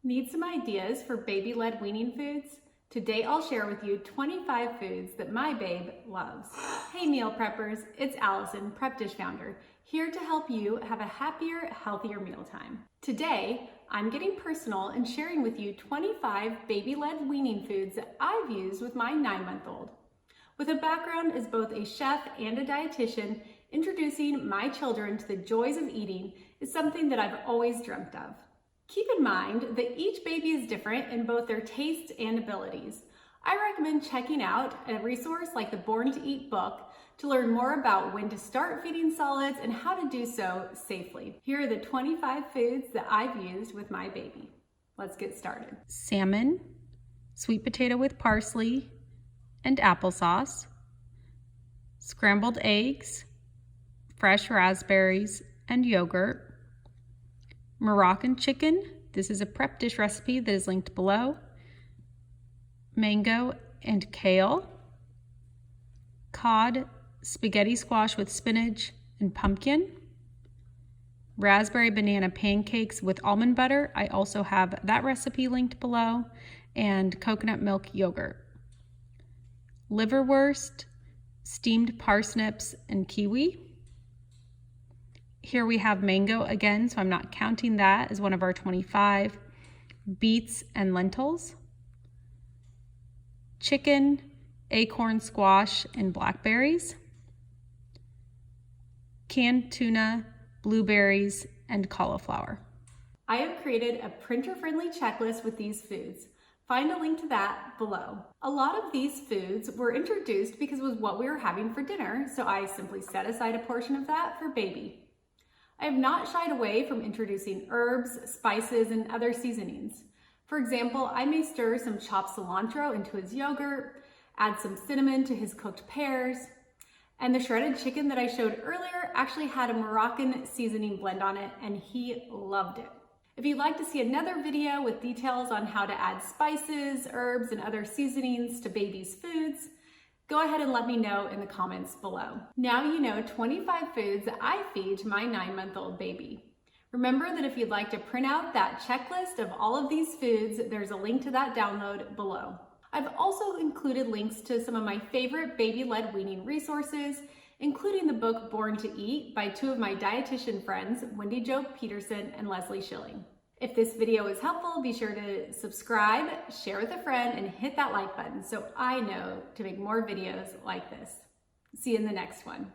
Need some ideas for baby-led weaning foods? Today I'll share with you 25 foods that my babe loves. Hey meal preppers, it's Allison, Prep Dish founder, here to help you have a happier, healthier mealtime. Today, I'm getting personal and sharing with you 25 baby-led weaning foods that I've used with my 9-month-old. With a background as both a chef and a dietitian, introducing my children to the joys of eating is something that I've always dreamt of. Keep in mind that each baby is different in both their tastes and abilities. I recommend checking out a resource like the Born to Eat book to learn more about when to start feeding solids and how to do so safely. Here are the 25 foods that I've used with my baby. Let's get started. Salmon, sweet potato with parsley and applesauce, scrambled eggs, fresh raspberries and yogurt, Moroccan chicken, this is a prep dish recipe that is linked below, mango and kale, cod, spaghetti squash with spinach and pumpkin, raspberry banana pancakes with almond butter, I also have that recipe linked below, and coconut milk yogurt, liverwurst, steamed parsnips and kiwi. Here we have mango again, so I'm not counting that as one of our 25. Beets and lentils. Chicken, acorn squash, and blackberries. Canned tuna, blueberries, and cauliflower. I have created a printer-friendly checklist with these foods. Find a link to that below. A lot of these foods were introduced because it was what we were having for dinner, so I simply set aside a portion of that for baby. I have not shied away from introducing herbs, spices, and other seasonings. For example, I may stir some chopped cilantro into his yogurt, add some cinnamon to his cooked pears, and the shredded chicken that I showed earlier actually had a Moroccan seasoning blend on it, and he loved it. If you'd like to see another video with details on how to add spices, herbs, and other seasonings to baby's foods, go ahead and let me know in the comments below. Now you know 25 foods that I feed to my 9-month-old baby. Remember that if you'd like to print out that checklist of all of these foods, there's a link to that download below. I've also included links to some of my favorite baby-led weaning resources, including the book Born to Eat by two of my dietitian friends, Wendy Jo Peterson and Leslie Schilling. If this video was helpful, be sure to subscribe, share with a friend, and hit that like button so I know to make more videos like this. See you in the next one.